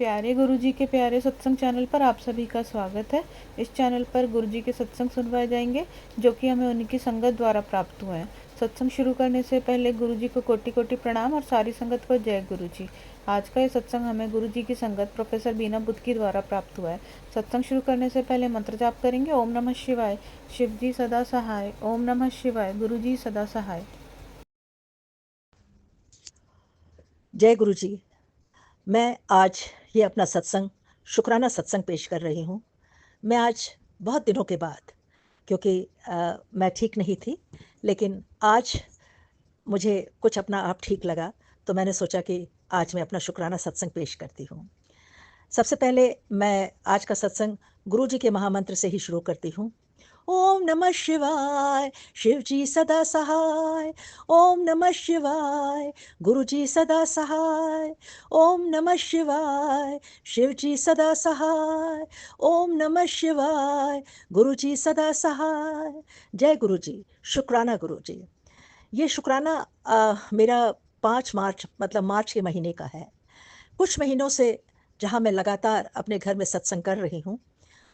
प्यारे गुरुजी के प्यारे सत्संग चैनल पर आप सभी का स्वागत है। इस चैनल पर गुरुजी के सत्संग सुनवाए जाएंगे जो कि हमें उनकी संगत द्वारा प्राप्त हुए हैं। सत्संग शुरू करने से पहले गुरुजी को कोटि कोटि प्रणाम और सारी संगत को जय गुरुजी। आज का ये सत्संग हमें गुरुजी की संगत प्रोफेसर बीना बुद्ध की द्वारा प्राप्त हुआ है। सत्संग शुरू करने से पहले मंत्र जाप करेंगे। ओम नमः शिवाय, शिव जी सदा सहाय। ओम नमः शिवाय, गुरुजी सदा सहाय। जय गुरु जी। मैं आज ये अपना सत्संग शुक्राना सत्संग पेश कर रही हूँ। मैं आज बहुत दिनों के बाद, क्योंकि मैं ठीक नहीं थी, लेकिन आज मुझे कुछ अपना आप ठीक लगा, तो मैंने सोचा कि आज मैं अपना शुक्राना सत्संग पेश करती हूँ। सबसे पहले मैं आज का सत्संग गुरु जी के महामंत्र से ही शुरू करती हूँ। ओम नमः शिवाय, शिव जी सदा सहाय। ओम नमः शिवाय, गुरु जी सदा सहाय। ओम नमः शिवाय, शिव जी सदा सहाय। ओम नमः शिवाय, गुरु जी सदा सहाय। जय गुरु जी। शुक्राना गुरु जी। ये शुक्राना मेरा 5 मार्च मतलब मार्च के महीने का है। कुछ महीनों से जहाँ मैं लगातार अपने घर में सत्संग कर रही हूँ,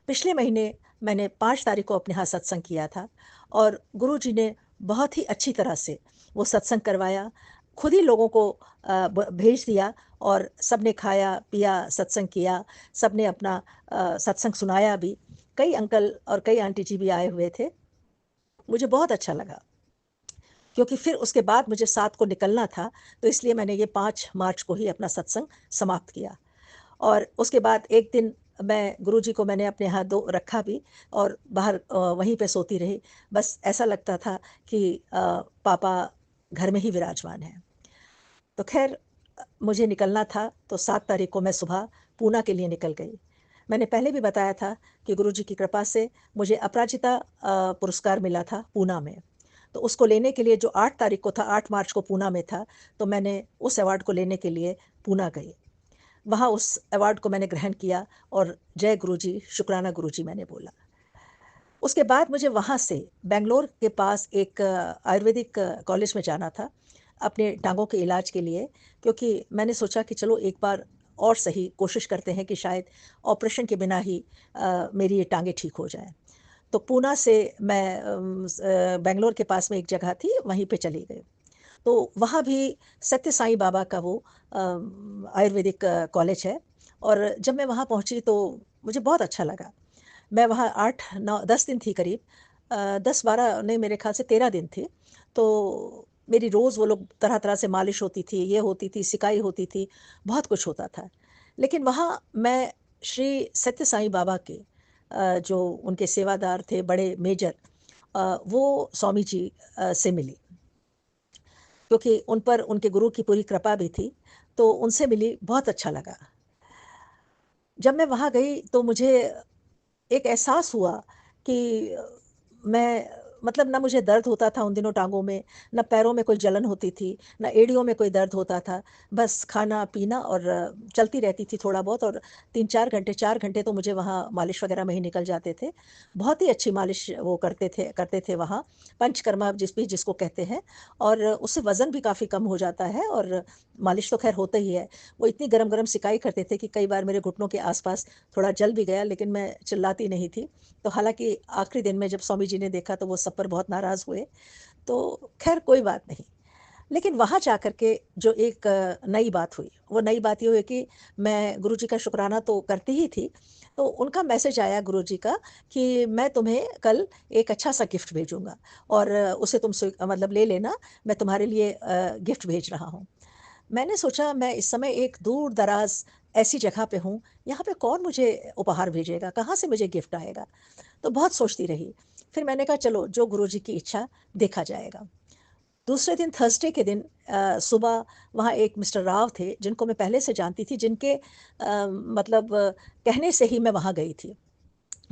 पिछले महीने मैंने 5 तारीख को अपने यहाँ सत्संग किया था और गुरुजी ने बहुत ही अच्छी तरह से वो सत्संग करवाया। खुद ही लोगों को भेज दिया और सबने खाया, पिया, सत्संग किया, सबने अपना सत्संग सुनाया भी। कई अंकल और कई आंटी जी भी आए हुए थे। मुझे बहुत अच्छा लगा, क्योंकि फिर उसके बाद मुझे 7 को निकलना था, तो इसलिए मैंने ये 5 मार्च को ही अपना सत्संग समाप्त किया। और उसके बाद एक दिन मैं गुरुजी को मैंने अपने यहाँ दो रखा भी और बाहर वहीं पे सोती रही। बस ऐसा लगता था कि पापा घर में ही विराजमान हैं। तो खैर मुझे निकलना था, तो 7 तारीख को मैं सुबह पूना के लिए निकल गई। मैंने पहले भी बताया था कि गुरुजी की कृपा से मुझे अपराजिता पुरस्कार मिला था पूना में। तो उसको लेने के लिए जो 8 तारीख को था, 8 मार्च को पूना में था, तो मैंने उस अवार्ड को लेने के लिए पूना गई। वहाँ उस अवार्ड को मैंने ग्रहण किया और जय गुरुजी, शुक्राना गुरुजी मैंने बोला। उसके बाद मुझे वहाँ से बेंगलोर के पास एक आयुर्वेदिक कॉलेज में जाना था अपने टाँगों के इलाज के लिए, क्योंकि मैंने सोचा कि चलो एक बार और सही कोशिश करते हैं कि शायद ऑपरेशन के बिना ही मेरी ये टाँगें ठीक हो जाएँ। तो पूना से मैं बेंगलोर के पास में एक जगह थी, वहीं पे चली गई। तो वहाँ भी सत्य साईं बाबा का वो आयुर्वेदिक कॉलेज है और जब मैं वहाँ पहुँची तो मुझे बहुत अच्छा लगा। मैं वहाँ 8, 9, 10 दिन थी करीब। 10-12 नहीं, मेरे ख़्याल से 13 दिन थी। तो मेरी रोज़ वो लोग तरह-तरह से मालिश होती थी, ये होती थी, सिकाई होती थी, बहुत कुछ होता था। लेकिन वहाँ मैं श्री सत्य साईं बाबा के जो उनके सेवादार थे, बड़े मेजर, वो स्वामी जी से मिली। क्योंकि उन पर उनके गुरु की पूरी कृपा भी थी, तो उनसे मिली, बहुत अच्छा लगा। जब मैं वहाँ गई तो मुझे एक एहसास हुआ कि मैं मतलब ना मुझे दर्द होता था उन दिनों टाँगों में, ना पैरों में कोई जलन होती थी, ना एड़ियों में कोई दर्द होता था। बस खाना-पीना और चलती रहती थी थोड़ा बहुत और 3-4 घंटे, 4 घंटे तो मुझे वहाँ मालिश वग़ैरह में ही निकल जाते थे। बहुत ही अच्छी मालिश वो करते थे वहाँ, पंचकर्मा जिसको कहते हैं, और उससे वज़न भी काफ़ी कम हो जाता है और मालिश तो ख़ैर होता ही है। वो इतनी गरम-गरम सिकाई करते थे कि कई बार मेरे घुटनों के आस-पास थोड़ा जल भी गया, लेकिन मैं चिल्लाती नहीं थी। तो हालाँकि आखिरी दिन में जब स्वामी जी ने देखा तो वो सब पर बहुत नाराज़ हुए, तो ख़ैर कोई बात नहीं। लेकिन वहाँ जाकर के जो एक नई बात हुई, वो नई बात ये हुई कि मैं गुरुजी का शुकराना तो करती ही थी, तो उनका मैसेज आया गुरुजी का कि मैं तुम्हें कल एक अच्छा-सा गिफ्ट भेजूँगा और उसे तुम मतलब ले लेना, मैं तुम्हारे लिए गिफ्ट भेज रहा हूँ। मैंने सोचा मैं इस समय एक दूर-दराज़ ऐसी जगह पे हूँ, यहाँ पे कौन मुझे उपहार भेजेगा, कहाँ से मुझे गिफ्ट आएगा? तो बहुत सोचती रही। फिर मैंने कहा चलो जो गुरुजी की इच्छा देखा जाएगा। दूसरे दिन थर्सडे के दिन सुबह वहाँ एक मिस्टर राव थे, जिनको मैं पहले से जानती थी, जिनके मतलब कहने से ही मैं वहाँ गई थी।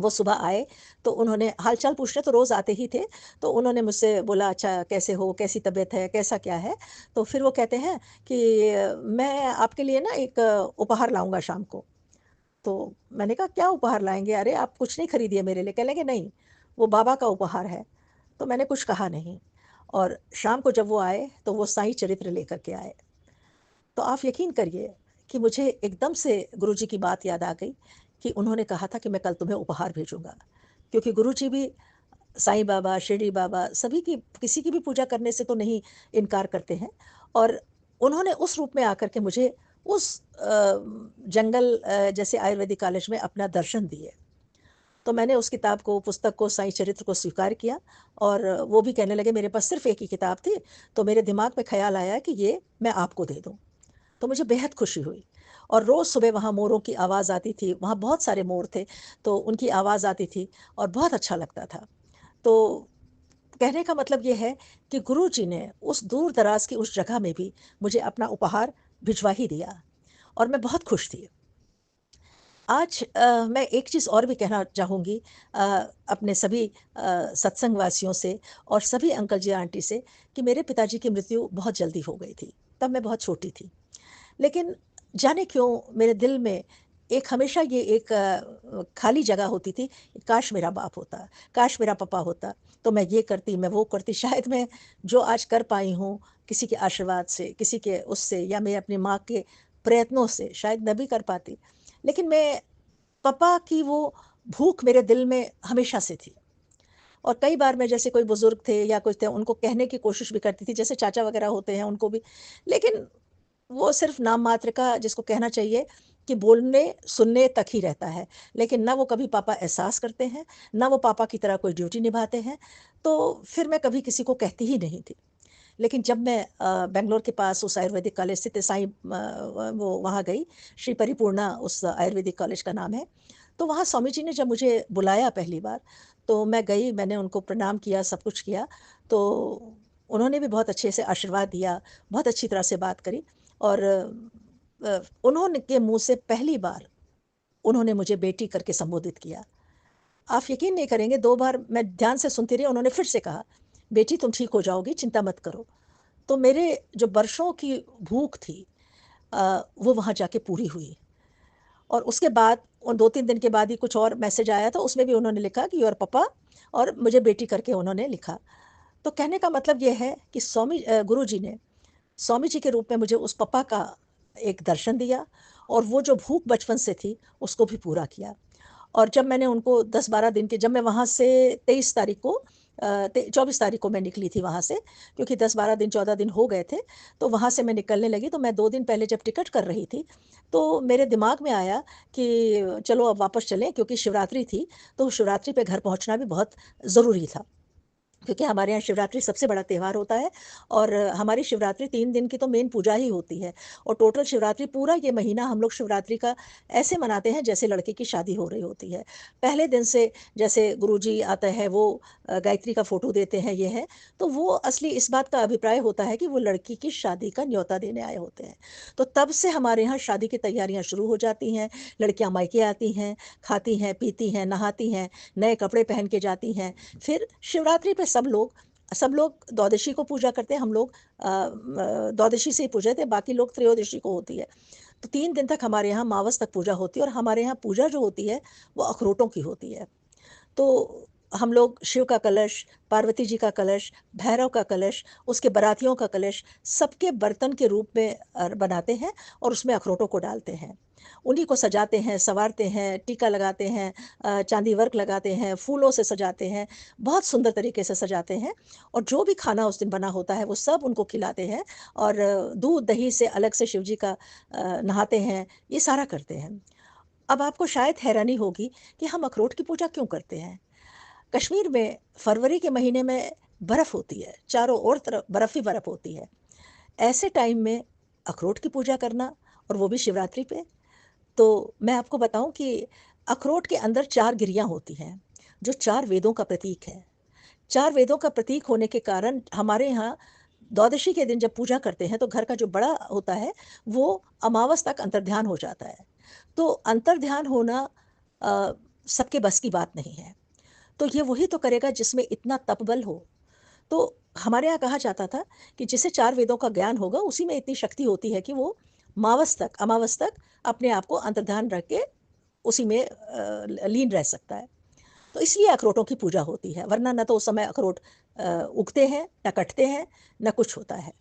वो सुबह आए, तो उन्होंने हाल-चाल पूछने तो रोज़ आते ही थे, तो उन्होंने मुझसे बोला, "अच्छा कैसे हो? कैसी तबीयत है? कैसा क्या है?" तो फिर वो कहते हैं कि "मैं आपके लिए ना एक उपहार लाऊँगा शाम को।" तो मैंने कहा, "क्या उपहार लाएँगे? अरे आप कुछ नहीं खरीदिए मेरे लिए।" कहने लगे, "नहीं, वो बाबा का उपहार है।" तो मैंने कुछ कहा नहीं और शाम को जब वो आए, तो वो साईं चरित्र लेकर के आए। तो आप यकीन करिए कि मुझे एकदम से गुरुजी की बात याद आ गई कि उन्होंने कहा था कि मैं कल तुम्हें उपहार भेजूँगा। क्योंकि गुरुजी भी साईं बाबा, शिरडी बाबा सभी की किसी की भी पूजा करने से तो नहीं इनकार करते हैं और उन्होंने उस रूप में आकर के मुझे उस जंगल जैसे आयुर्वेदिक कॉलेज में अपना दर्शन दिए। तो मैंने उस किताब को, पुस्तक को, साईं चरित्र को स्वीकार किया और वो भी कहने लगे मेरे पास सिर्फ़ एक ही किताब थी, तो मेरे दिमाग में ख़्याल आया कि ये मैं आपको दे दूँ। तो मुझे बेहद खुशी हुई और रोज़ सुबह वहाँ मोरों की आवाज़ आती थी, वहाँ बहुत सारे मोर थे, तो उनकी आवाज़ आती थी और बहुत अच्छा लगता था। तो कहने का मतलब ये है कि गुरुजी ने उस दूर-दराज़ की उस जगह में भी मुझे अपना उपहार भिजवा ही दिया और मैं बहुत खुश थी। आज मैं एक चीज़ और भी कहना चाहूँगी अ, अपने सभी सत्संग वासियों से और सभी अंकल जी, आंटी से कि मेरे पिताजी की मृत्यु बहुत जल्दी हो गई थी, तब मैं बहुत छोटी थी। लेकिन जाने क्यों मेरे दिल में एक हमेशा ये एक खाली जगह होती थी, काश मेरा बाप होता, काश मेरा पापा होता, तो मैं ये करती, मैं वो करती। शायद मैं जो आज कर पाई हूँ, किसी के आशीर्वाद से, किसी के उससे या मैं अपनी माँ के प्रयत्नों से शायद मैं भी कर पाती। लेकिन मैं पापा की वो भूख मेरे दिल में हमेशा से थी और कई बार मैं जैसे कोई बुज़ुर्ग थे या कुछ थे, उनको कहने की कोशिश भी करती थी, जैसे चाचा वग़ैरह होते हैं उनको भी। लेकिन वो सिर्फ़ नाम मात्र का जिसको कहना चाहिए कि बोलने, सुनने तक ही रहता है। लेकिन ना वो कभी पापा एहसास करते हैं, ना वो पापा की तरह कोई ड्यूटी निभाते हैं। तो फिर मैं कभी किसी को कहती ही नहीं थी। लेकिन जब मैं बैंगलोर के पास उस आयुर्वेदिक कॉलेज स्थित साईं वो वहाँ गई, श्री परिपूर्णा उस आयुर्वेदिक कॉलेज का नाम है। तो वहाँ स्वामी जी ने जब मुझे बुलाया पहली बार, तो मैं गई, मैंने उनको प्रणाम किया, सब कुछ किया। तो उन्होंने भी बहुत अच्छे से आशीर्वाद दिया, बहुत अच्छी तरह से बात करी और उन्होंने के मुँह से पहली बार उन्होंने मुझे बेटी करके संबोधित किया। आप यकीन नहीं करेंगे 2 बार मैं ध्यान से सुनती रही, उन्होंने फिर से कहा, "बेटी तुम ठीक हो जाओगी, चिंता मत करो।" तो मेरे जो बरसों की भूख थी वो वहाँ जाके पूरी हुई और उसके बाद उन 2-3 दिन के बाद ही कुछ और मैसेज आया था, उसमें भी उन्होंने लिखा कि योर पापा और मुझे बेटी करके उन्होंने लिखा। तो कहने का मतलब ये है कि गुरुजी ने स्वामी जी के रूप में मुझे उस पापा का एक दर्शन दिया और वो जो भूख बचपन से थी, उसको भी पूरा किया। और जब मैंने उनको 10-12 दिन के जब मैं वहाँ से 23 तारीख को 24 तारीख को मैं निकली थी वहाँ से क्योंकि 10-12 दिन 14 दिन हो गए थे, तो वहाँ से मैं निकलने लगी तो मैं 2 दिन पहले जब टिकट कर रही थी, तो मेरे दिमाग में आया कि चलो अब वापस चलें क्योंकि शिवरात्रि थी, तो शिवरात्रि पे घर पहुँचना भी बहुत ज़रूरी था। क्योंकि हमारे यहाँ शिवरात्रि सबसे बड़ा त्योहार होता है और हमारी शिवरात्रि 3 दिन की तो मेन पूजा ही होती है और टोटल शिवरात्रि पूरा ये महीना हम लोग शिवरात्रि का ऐसे मनाते हैं जैसे लड़के की शादी हो रही होती है। पहले दिन से जैसे गुरुजी आते हैं वो गायत्री का फ़ोटो देते हैं ये है, तो वो असली इस बात का अभिप्राय होता है कि वो लड़की की शादी का न्योता देने आए होते हैं। तो तब से हमारे यहाँ शादी की तैयारियाँ शुरू हो जाती हैं, लड़कियाँ मायके आती हैं, खाती हैं, पीती हैं, नहाती हैं, नए कपड़े पहन के जाती हैं। फिर शिवरात्रि पे सब लोग द्वादशी को पूजा करते हैं, हम लोग द्वादशी से ही पूजते हैं, बाकी लोग त्रयोदशी को होती है। तो 3 दिन तक हमारे यहाँ मावस तक पूजा होती है और हमारे यहाँ पूजा जो होती है, वो अखरोटों की होती है। तो हम लोग शिव का कलश, पार्वती जी का कलश, भैरव का कलश, उसके बारातियों का कलश, सबके बर्तन के रूप में बनाते हैं और उसमें अखरोटों को डालते हैं। उन्हीं को सजाते हैं, सँवारते हैं, टीका लगाते हैं चाँदी वर्क लगाते हैं, फूलों से सजाते हैं, बहुत सुंदर तरीके से सजाते हैं और जो भी खाना उस दिन बना होता है, वो सब उनको खिलाते हैं और दूध-दही से अलग से शिव जी का नहाते हैं, ये सारा करते हैं। अब आपको शायद हैरानी होगी कि हम अखरोट की पूजा क्यों करते हैं? कश्मीर में फरवरी के महीने में बर्फ़ होती है, चारों ओर तरफ बर्फ़ ही बर्फ़ होती है। ऐसे टाइम में अखरोट की पूजा करना और वो भी शिवरात्रि पे, तो मैं आपको बताऊँ कि अखरोट के अंदर 4 गिरियाँ होती हैं, जो 4 वेदों का प्रतीक है। 4 वेदों का प्रतीक होने के कारण हमारे यहाँ द्वादशी के दिन जब पूजा करते हैं, तो घर का जो बड़ा होता है, वो अमावस तक अंतर्ध्यान हो जाता है। तो अंतर्ध्यान होना अ, सबके बस की बात नहीं है। तो ये वही तो करेगा जिसमें इतना तपबल हो। तो हमारे यहाँ कहा जाता था कि जिसे 4 वेदों का ज्ञान होगा, उसी में इतनी शक्ति होती है कि वो अमावस तक अपने आप को अंतर्ध्यान रख के उसी में लीन रह सकता है। तो इसलिए अखरोटों की पूजा होती है, वरना ना तो उस समय अखरोट उगते हैं, ना कटते हैं, ना कुछ होता है।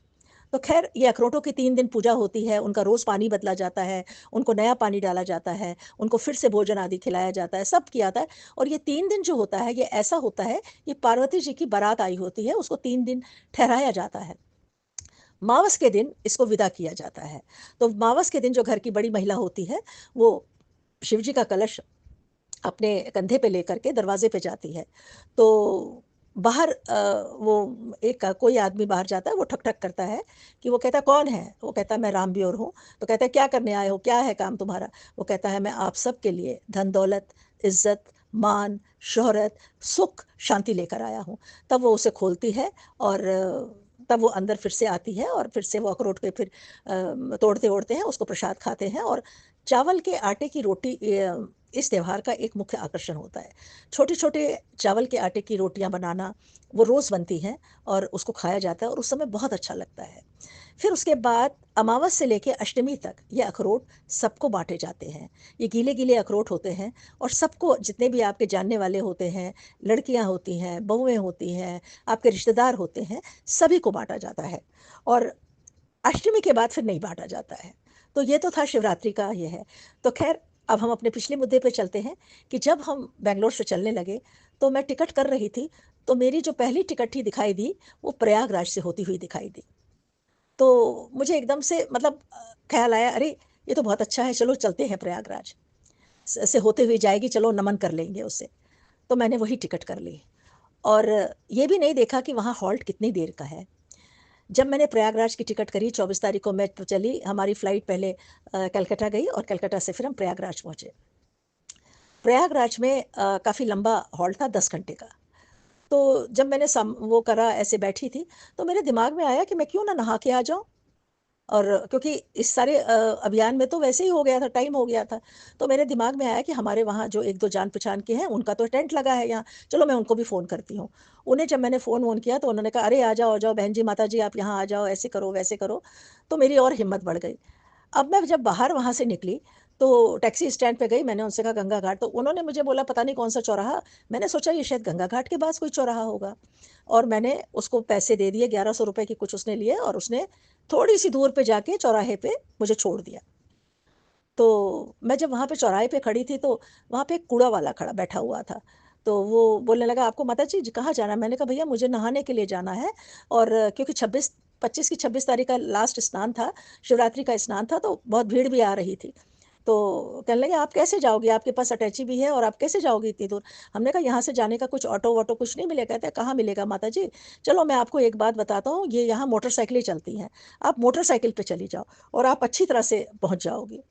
तो खैर ये अखरोटों की 3 दिन पूजा होती है, उनका रोज़ पानी बदला जाता है, उनको नया पानी डाला जाता है, उनको फिर से भोजन आदि खिलाया जाता है, सब किया जाता है। और ये 3 दिन जो होता है, ये ऐसा होता है, ये पार्वती जी की बारात आई होती है, उसको 3 दिन ठहराया जाता है। मावस के दिन इसको विदा किया जाता है। तो मावस के दिन जो घर की बड़ी महिला होती है, वो शिव जी का कलश अपने कंधे पे लेकर के दरवाजे पे जाती है। तो बाहर वो एक कोई आदमी बाहर जाता है, वो ठक-ठक करता है कि वो कहता है, "कौन है?" वो कहता है, "मैं रामबियोर हूँ।" तो कहता है, "क्या करने आए हो? क्या है काम तुम्हारा?" वो कहता है, "मैं आप सब के लिए धन-दौलत, इज़्ज़त, मान, शोहरत, सुख, शांति लेकर आया हूँ।" तब वो उसे खोलती है और तब वो अंदर फिर से आती है और फिर से वो अखरोट के फिर तोड़ते-ओड़ते हैं, उसको प्रसाद खाते हैं। और चावल के आटे की रोटी इस त्योहार का एक मुख्य आकर्षण होता है। छोटे-छोटे चावल के आटे की रोटियाँ बनाना, वो रोज़ बनती हैं और उसको खाया जाता है और उस समय बहुत अच्छा लगता है। फिर उसके बाद अमावस से लेके अष्टमी तक ये अखरोट सबको बाँटे जाते हैं। ये गीले-गीले अखरोट होते हैं और सबको, जितने भी आपके जानने वाले होते हैं, लड़कियाँ होती हैं, बहुएँ होती हैं, आपके रिश्तेदार होते हैं, सभी को बाँटा जाता है। और अष्टमी के बाद फिर नहीं बाँटा जाता है। तो ये तो था शिवरात्रि का ये है। तो ख़ैर अब हम अपने पिछले मुद्दे पे चलते हैं कि जब हम बैंगलोर से चलने लगे, तो मैं टिकट कर रही थी, तो मेरी जो पहली टिकट ही दिखाई दी, वो प्रयागराज से होती हुई दिखाई दी। तो मुझे एकदम से मतलब ख़्याल आया, अरे! ये तो बहुत अच्छा है, चलो चलते हैं प्रयागराज। से होते हुए जाएगी, चलो नमन कर लेंगे उससे। तो मैंने वही टिकट कर ली और ये भी नहीं देखा कि वहाँ हॉल्ट कितनी देर का है। जब मैंने प्रयागराज की टिकट करी 24 तारीख को मैं तो चली, हमारी फ़्लाइट पहले कलकत्ता गई और कलकत्ता से फिर हम प्रयागराज पहुँचे। प्रयागराज में काफ़ी लंबा हॉल्ट था 10 घंटे का। तो जब मैंने वो करा, ऐसे बैठी थी, तो मेरे दिमाग में आया कि मैं क्यों ना नहा के आ जाऊँ। और क्योंकि इस सारे अभियान में तो वैसे ही हो गया था, टाइम हो गया था। तो मेरे दिमाग में आया कि हमारे वहाँ जो 1-2 जान-पहचान के हैं, उनका तो टेंट लगा है यहाँ, चलो मैं उनको भी फ़ोन करती हूँ। उन्हें जब मैंने फ़ोन-वोन किया तो उन्होंने कहा, "अरे! आ जाओ बहन जी, माता जी आप यहाँ आ जाओ, ऐसे करो, वैसे करो।" तो मेरी और हिम्मत बढ़ गई। अब मैं जब बाहर वहाँ से निकली, तो टैक्सी स्टैंड पे गई, मैंने उनसे कहा गंगा घाट, तो उन्होंने मुझे बोला पता नहीं कौन-सा चौराहा। मैंने सोचा ये शायद गंगा घाट के पास कोई चौराहा होगा और मैंने उसको पैसे दे दिए, ₹1100 के कुछ उसने लिए और उसने थोड़ी-सी दूर पे जाके चौराहे पे मुझे छोड़ दिया। तो मैं जब वहाँ पे चौराहे पे खड़ी थी, तो वहाँ पे एक कूड़ा वाला खड़ा बैठा हुआ था। तो वो बोलने लगा, "आपको माताजी कहाँ जाना है?" मैंने कहा, "भैया मुझे नहाने के लिए जाना है।" और क्योंकि 25 की 26 तारीख का लास्ट स्नान था, शिवरात्रि का स्नान था, तो बहुत भीड़ भी आ रही थी। तो कहने लगे, "आप कैसे जाओगी? आपके पास अटैची भी है और आप कैसे जाओगी इतनी दूर?" हमने कहा, "यहाँ से जाने का कुछ ऑटो-वॉटो कुछ नहीं मिलेगा?" कहते हैं, "कहाँ मिलेगा माताजी? चलो मैं आपको एक बात बताता हूँ, ये यहाँ मोटरसाइकिलें चलती हैं। आप मोटरसाइकिल पे चली जाओ और आप अच्छी तरह से पहुँच जाओगी।"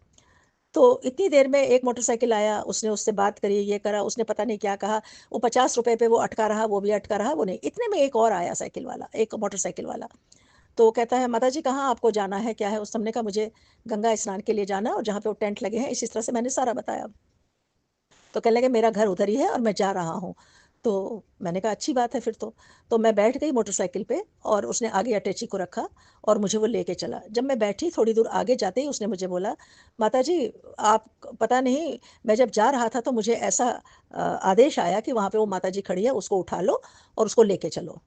तो इतनी देर में एक मोटरसाइकिल आया, उसने उससे बात करी, ये करा, उसने पता नहीं क्या कहा, वो ₹50 पे वो अटका रहा, वो भी अटका रहा, वो नहीं। इतने में एक और आया साइकिल वाला, एक मोटरसाइकिल वाला। तो कहता है, "माताजी कहाँ आपको जाना है, क्या है?" उस हमने कहा, "मुझे गंगा स्नान के लिए जाना है और जहाँ पे वो टेंट लगे हैं।" इस तरह से मैंने सारा बताया। तो कहने लगे, "मेरा घर उधर ही है और मैं जा रहा हूँ।" तो मैंने कहा, "अच्छी बात है फिर तो।" तो मैं बैठ गई मोटरसाइकिल पे और उसने आगे अटैची को रखा और मुझे वो लेके चला। जब मैं बैठी थोड़ी दूर आगे जाते ही उसने मुझे बोला, "माताजी आप पता नहीं, मैं जब जा रहा था तो मुझे ऐसा आदेश आया कि वहाँ पे वो माताजी खड़ी है, उसको उठा लो और उसको लेके चलो।"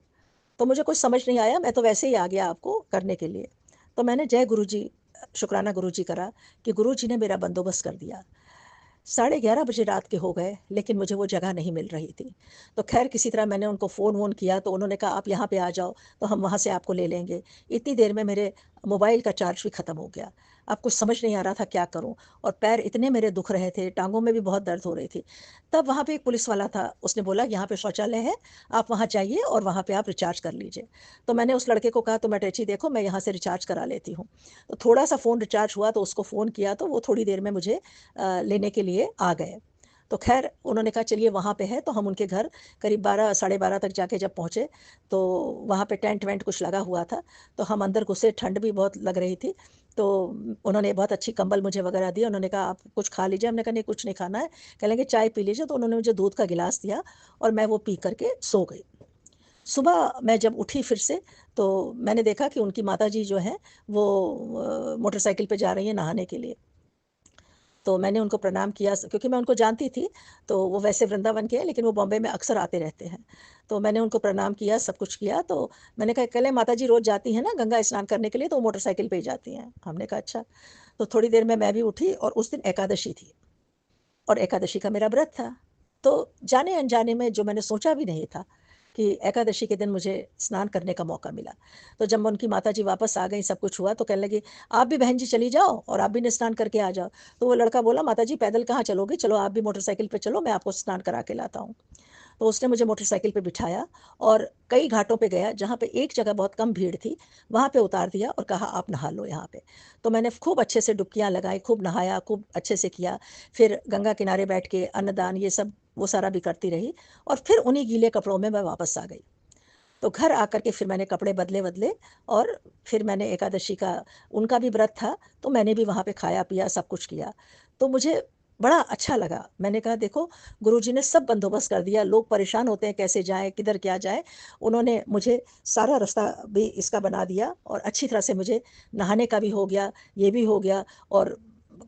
तो मुझे कुछ समझ नहीं आया, मैं तो वैसे ही आ गया आपको करने के लिए। तो मैंने जय गुरुजी, शुकराना गुरुजी करा कि गुरुजी ने मेरा बंदोबस्त कर दिया। 11:30 बजे रात के हो गए, लेकिन मुझे वो जगह नहीं मिल रही थी। तो ख़ैर किसी तरह मैंने उनको फ़ोन-वोन किया, तो उन्होंने कहा, "आप यहाँ पे आ जाओ, तो हम वहाँ से आपको ले लेंगे।" इतनी देर में मेरे मोबाइल का चार्ज भी ख़त्म हो गया। अब कुछ समझ नहीं आ रहा था क्या करूँ? और पैर इतने मेरे दुख रहे थे, टाँगों में भी बहुत दर्द हो रही थी। तब वहाँ पे एक पुलिस वाला था, उसने बोला, "यहाँ पे शौचालय है, आप वहाँ जाइए और वहाँ पे आप रिचार्ज कर लीजिए।" तो मैंने उस लड़के को कहा, "तुम अटैची देखो, मैं यहाँ से रिचार्ज करा लेती हूँ।" तो थोड़ा-सा फ़ोन रिचार्ज हुआ, तो उसको फ़ोन किया, तो वो थोड़ी देर में मुझे लेने के लिए आ गए। तो ख़ैर उन्होंने कहा चलिए वहाँ पे है, तो हम उनके घर करीब 12 साढ़े 12 तक जाके जब पहुँचे, तो वहाँ पे टेंट-वेंट कुछ लगा हुआ था। तो हम अंदर घुसे, ठंड भी बहुत लग रही थी। तो उन्होंने बहुत अच्छी कंबल मुझे वग़ैरह दिए, उन्होंने कहा आप कुछ खा लीजिए, हमने कहा नहीं कुछ नहीं खाना है। कहने लगे चाय पी लीजिए, तो उन्होंने मुझे दूध का गिलास दिया और मैं वो पी कर के सो गई। सुबह मैं जब उठी फिर से, तो मैंने देखा कि उनकी माताजी जो हैं वो मोटरसाइकिल पे जा रही हैं नहाने के लिए। तो मैंने उनको प्रणाम किया क्योंकि मैं उनको जानती थी, तो वो वैसे वृंदावन के हैं लेकिन वो बॉम्बे में अक्सर आते रहते हैं। तो मैंने उनको प्रणाम किया, सब कुछ किया, तो मैंने कहा, "कल माताजी रोज़ जाती हैं ना गंगा स्नान करने के लिए, तो वो मोटरसाइकिल पे ही जाती हैं।" हमने कहा, "अच्छा।" तो थोड़ी देर में मैं भी उठी और उस दिन एकादशी थी और एकादशी का मेरा व्रत था। तो जाने-अनजाने में जो मैंने सोचा भी नहीं था कि एकादशी के दिन मुझे स्नान करने का मौका मिला। तो जब उनकी माताजी वापस आ गईं, सब कुछ हुआ, तो कहने लगी, "आप भी बहन जी चली जाओ और आप भी स्नान करके आ जाओ।" तो वो लड़का बोला, "माताजी पैदल कहाँ चलोगी? चलो आप भी मोटरसाइकिल पे चलो, मैं आपको स्नान करा के लाता हूँ।" तो उसने मुझे मोटरसाइकिल पे बिठाया और कई घाटों पे गया, जहाँ पे एक जगह बहुत कम भीड़ थी, वहाँ पे उतार दिया और कहा, "आप नहा लो यहाँ पे।" तो मैंने खूब अच्छे से डुबकियाँ लगाई, खूब नहाया, खूब अच्छे से किया। फिर गंगा किनारे बैठ के अन्नदान ये सब वो सारा भी करती रही और फिर उन्हीं गीले कपड़ों में मैं वापस आ गई। तो घर आकर के फिर मैंने कपड़े बदले-वदले और फिर मैंने एकादशी का उनका भी व्रत था, तो मैंने भी वहाँ पे खाया-पिया, सब कुछ किया। तो मुझे बड़ा अच्छा लगा। मैंने कहा, देखो, गुरुजी ने सब बंदोबस्त कर दिया। लोग परेशान होते हैं, कैसे जाएँ, किधर क्या जाएँ? उन्होंने मुझे सारा रास्ता भी इसका बना दिया और अच्छी तरह से मुझे नहाने का भी हो गया, ये भी हो गया और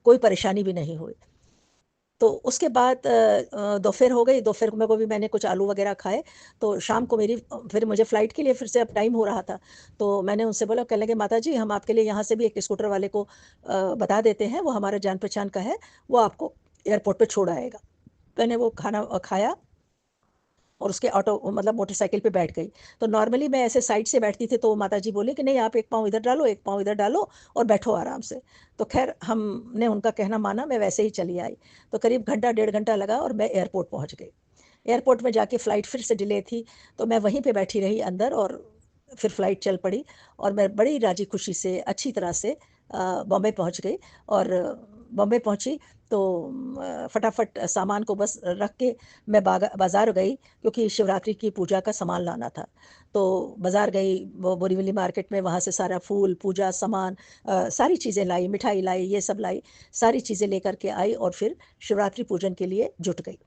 कोई परेशानी भी नहीं हुई। तो उसके बाद दोपहर हो गई, दोपहर में को भी मैंने कुछ आलू वगैरह खाए, तो शाम को मेरी फिर मुझे फ़्लाइट के लिए फिर से अब टाइम हो रहा था। तो मैंने उनसे बोला, कहने लगे, "माताजी, हम आपके लिए यहाँ से भी एक स्कूटर वाले को बता देते हैं, वो हमारे जान-पहचान का है, वो आपको एयरपोर्ट पे छोड़ आएगा।" मैंने वो खाना खाया और उसके ऑटो मतलब मोटरसाइकिल पे बैठ गई। तो नॉर्मली मैं ऐसे साइड से बैठती थी, तो माताजी बोली कि, "नहीं, आप एक पाँव इधर डालो, एक पाँव इधर डालो और बैठो आराम से।" तो ख़ैर हमने उनका कहना माना, मैं वैसे ही चली आई। तो करीब घंटा, डेढ़ घंटा लगा और मैं एयरपोर्ट पहुँच गई। एयरपोर्ट में जाके फ़्लाइट फिर से डिले थी, तो मैं वहीं पे बैठी रही अंदर और फिर फ़्लाइट चल पड़ी और मैं बड़ी राज़ी खुशी से, अच्छी तरह से बॉम्बे पहुँच गई और बॉम्बे पहुँची तो फटाफट सामान को बस रख के मैं बाज़ार गई क्योंकि शिवरात्रि की पूजा का सामान लाना था। तो बाज़ार गई, वो बोरीवली मार्केट में, वहाँ से सारा फूल, पूजा सामान सारी चीज़ें लाई, मिठाई लाई, ये सब लाई, सारी चीज़ें लेकर के आई और फिर शिवरात्रि पूजन के लिए जुट गई।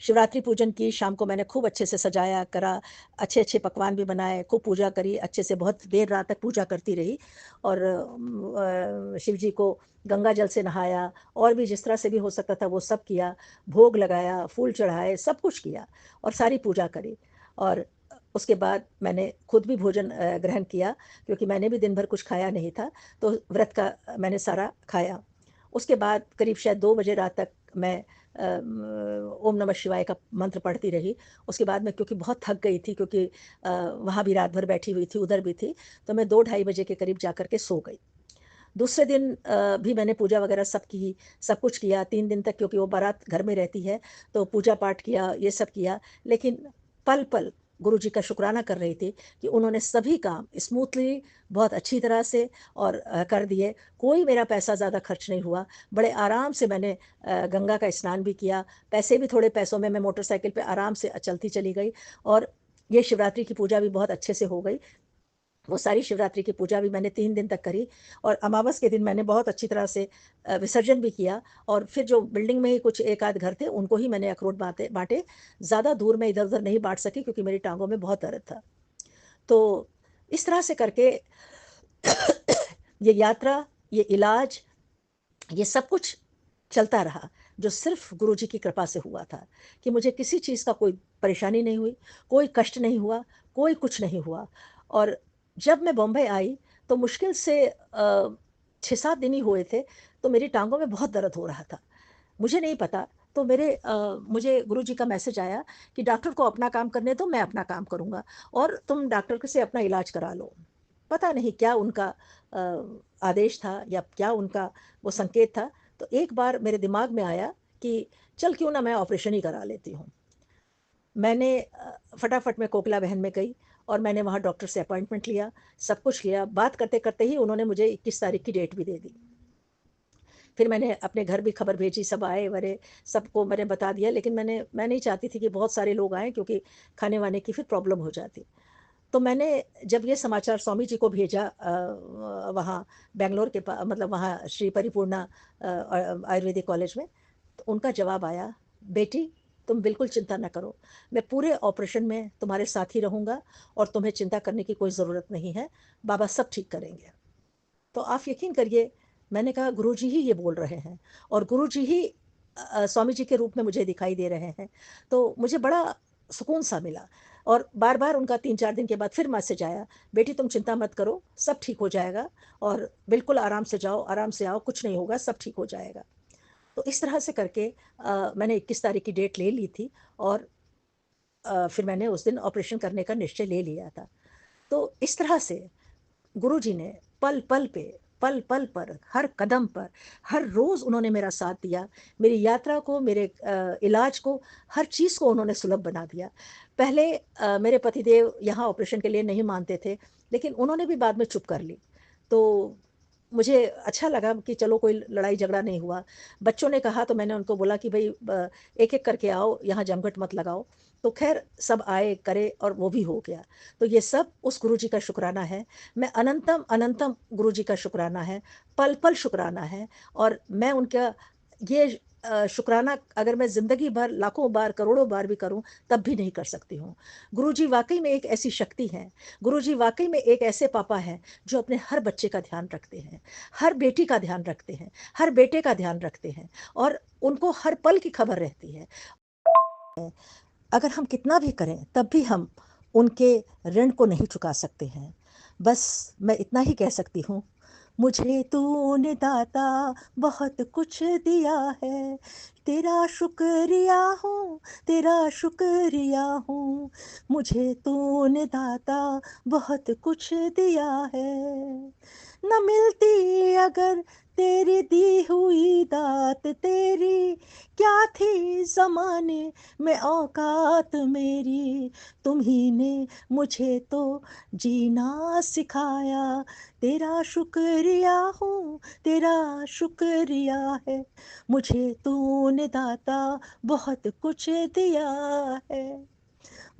शिवरात्रि पूजन की, शाम को मैंने खूब अच्छे से सजाया, करा, अच्छे-अच्छे पकवान भी बनाए, खूब पूजा करी, अच्छे से बहुत देर रात तक पूजा करती रही और शिव जी को गंगा जल से नहाया और भी जिस तरह से भी हो सकता था वो सब किया, भोग लगाया, फूल चढ़ाए, सब कुछ किया और सारी पूजा करी और उसके बाद मैंने खुद भी भोजन ग्रहण किया क्योंकि मैंने भी दिन भर कुछ खाया नहीं था, तो व्रत का मैंने सारा खाया। उसके बाद करीब शायद 2 बजे रात तक मैं ओम नमः शिवाय का मंत्र पढ़ती रही। उसके बाद मैं क्योंकि बहुत थक गई थी क्योंकि वहाँ भी रात भर बैठी हुई थी, उधर भी थी, तो मैं 2 ढाई बजे के करीब जाकर के सो गई। दूसरे दिन भी मैंने पूजा वगैरह सब की, सब कुछ किया 3 दिन तक क्योंकि वो बारात घर में रहती है, तो पूजा-पाठ किया, ये सब किया। लेकिन पल-पल गुरुजी का शुकराना कर रही थी कि उन्होंने सभी काम स्मूथली बहुत अच्छी तरह से और कर दिए। कोई मेरा पैसा ज़्यादा खर्च नहीं हुआ। बड़े आराम से मैंने गंगा का स्नान भी किया। पैसे भी थोड़े पैसों में मैं मोटरसाइकिल पे आराम से चलती चली गई और ये शिवरात्रि की पूजा भी बहुत अच्छे से हो गई। वो सारी शिवरात्रि की पूजा भी मैंने 3 दिन तक करी और अमावस के दिन मैंने बहुत अच्छी तरह से विसर्जन भी किया और फिर जो बिल्डिंग में ही कुछ एक आध घर थे, उनको ही मैंने अखरोट बाँटे। ज़्यादा दूर मैं इधर-उधर नहीं बाँट सकी क्योंकि मेरी टाँगों में बहुत दर्द था। तो इस तरह से करके ये यात्रा, ये इलाज, ये सब कुछ चलता रहा, जो सिर्फ़ गुरुजी की कृपा से हुआ था कि मुझे किसी चीज़ का कोई परेशानी नहीं हुई, कोई कष्ट नहीं हुआ, कोई कुछ नहीं हुआ। और जब मैं बॉम्बे आई, तो मुश्किल से 6-7 दिन ही हुए थे, तो मेरी टाँगों में बहुत दर्द हो रहा था। मुझे नहीं पता, तो मुझे गुरुजी का मैसेज आया कि डॉक्टर को अपना काम करने दो, मैं अपना काम करूँगा और तुम डॉक्टर से अपना इलाज करा लो। पता नहीं क्या उनका आदेश था या क्या उनका वो संकेत था, तो एक बार मेरे दिमाग में आया कि चल क्यों ना मैं ऑपरेशन ही करा लेती हूँ। मैंने फटाफट मैं कोकिला बहन में गई और मैंने वहाँ डॉक्टर से अपॉइंटमेंट लिया, सब कुछ किया। बात करते-करते ही उन्होंने मुझे 21 तारीख की डेट भी दे दी। फिर मैंने अपने घर भी खबर भेजी, सब आए-वरे, सबको मैंने बता दिया, लेकिन मैं नहीं चाहती थी कि बहुत सारे लोग आएँ क्योंकि खाने-वाने की फिर प्रॉब्लम हो जाती। तो मैंने जब ये समाचार स्वामी जी को भेजा वहाँ बैंगलोर के मतलब वहाँ श्री परिपूर्णा आयुर्वेदिक कॉलेज में, तो उनका जवाब आया, "बेटी, तुम बिल्कुल चिंता ना करो। मैं पूरे ऑपरेशन में तुम्हारे साथ ही रहूँगा और तुम्हें चिंता करने की कोई ज़रूरत नहीं है। बाबा सब ठीक करेंगे।" तो आप यकीन करिए मैंने कहा गुरुजी ही ये बोल रहे हैं और गुरुजी ही स्वामी जी के रूप में मुझे दिखाई दे रहे हैं। तो मुझे बड़ा सुकून सा मिला और बार-बार उनका 3-4 दिन के बाद फिर मैसेज आया, "बेटी तुम चिंता मत करो, सब ठीक हो जाएगा और बिल्कुल आराम से जाओ, आराम से आओ, कुछ नहीं होगा, सब ठीक हो जाएगा।" तो इस तरह से करके मैंने 21 तारीख की डेट ले ली थी और फिर मैंने उस दिन ऑपरेशन करने का निश्चय ले लिया था। तो इस तरह से गुरुजी ने पल-पल पे, पल-पल पर, हर कदम पर, हर रोज़ उन्होंने मेरा साथ दिया। मेरी यात्रा को, मेरे इलाज को, हर चीज़ को उन्होंने सुलभ बना दिया। पहले मेरे पतिदेव यहाँ ऑपरेशन के लिए नहीं मानते थे, लेकिन उन्होंने भी बाद में चुप कर ली। तो मुझे अच्छा लगा कि चलो कोई लड़ाई झगड़ा नहीं हुआ। बच्चों ने कहा तो मैंने उनको बोला कि भई एक-एक करके आओ, यहाँ जमघट मत लगाओ। तो ख़ैर सब आए, करे और वो भी हो गया। तो ये सब उस गुरुजी का शुक्राना है। मैं अनंतम, अनंतम गुरुजी का शुक्राना है, पल-पल शुक्राना है और मैं उनका ये शुक्राना अगर मैं ज़िंदगी भर लाखों बार, करोड़ों बार भी करूँ, तब भी नहीं कर सकती हूँ। गुरुजी वाक़ई में एक ऐसी शक्ति हैं, गुरुजी वाक़ई में एक ऐसे पापा हैं, जो अपने हर बच्चे का ध्यान रखते हैं, हर बेटी का ध्यान रखते हैं, हर बेटे का ध्यान रखते हैं और उनको हर पल की खबर रहती है। अगर हम कितना भी करें, तब भी हम उनके ऋण को नहीं चुका सकते हैं। बस मैं इतना ही कह सकती हूँ, मुझे तूने दाता बहुत कुछ दिया है, तेरा शुक्रिया हूँ, तेरा शुक्रिया हूँ। मुझे तूने दाता बहुत कुछ दिया है। न मिलती अगर तेरी दी हुई दात तेरी, क्या थी ज़माने में औकात मेरी। तुम्ही ने मुझे तो जीना सिखाया, तेरा शुक्रिया हूँ, तेरा शुक्रिया है। मुझे तूने दाता बहुत कुछ दिया है।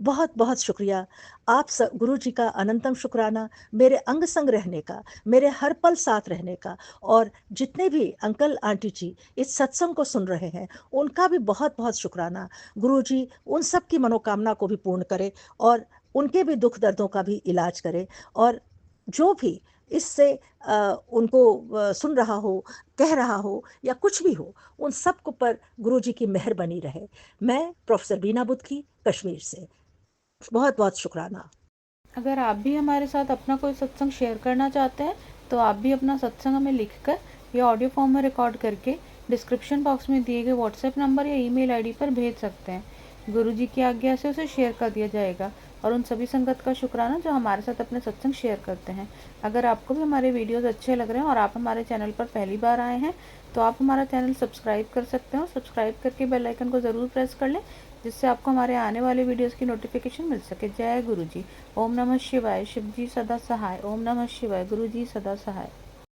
बहुत-बहुत शुक्रिया। आप गुरुजी का अनंतम शुक्राना, मेरे अंग-संग रहने का, मेरे हर पल साथ रहने का और जितने भी अंकल आंटी जी इस सत्संग को सुन रहे हैं, उनका भी बहुत-बहुत शुक्राना। गुरुजी उन सब की मनोकामना को भी पूर्ण करे और उनके भी दुःख दर्दों का भी इलाज करे और जो भी इससे उनको सुन रहा हो, कह रहा हो या कुछ भी हो, उन सब को पर गुरुजी की मेहर बनी रहे। मैं प्रोफ़ेसर बीना बुदकी, कश्मीर से। बहुत-बहुत शुक्राना। अगर आप भी हमारे साथ अपना कोई सत्संग शेयर करना चाहते हैं तो आप भी अपना सत्संग हमें लिखकर या ऑडियो फॉर्म में रिकॉर्ड करके डिस्क्रिप्शन बॉक्स में दिए गए व्हाट्सएप नंबर या ईमेल आईडी पर भेज सकते हैं। गुरुजी की आज्ञा से उसे शेयर कर दिया जाएगा और उन सभी संगत का शुक्राना जो हमारे साथ अपने सत्संग शेयर करते हैं। अगर आपको भी हमारे वीडियोज़ अच्छे लग रहे हैं और आप हमारे चैनल पर पहली बार आए हैं तो आप हमारा चैनल सब्सक्राइब कर सकते हो। सब्सक्राइब करके बेल आइकन को ज़रूर प्रेस कर लें जिससे आपको हमारे आने वाले वीडियोज़ की नोटिफिकेशन मिल सके। जय गुरुजी। ओम नमः शिवाय। शिव जी सदा सहाय। ओम नमः शिवाय। गुरु जी सदा सहाय।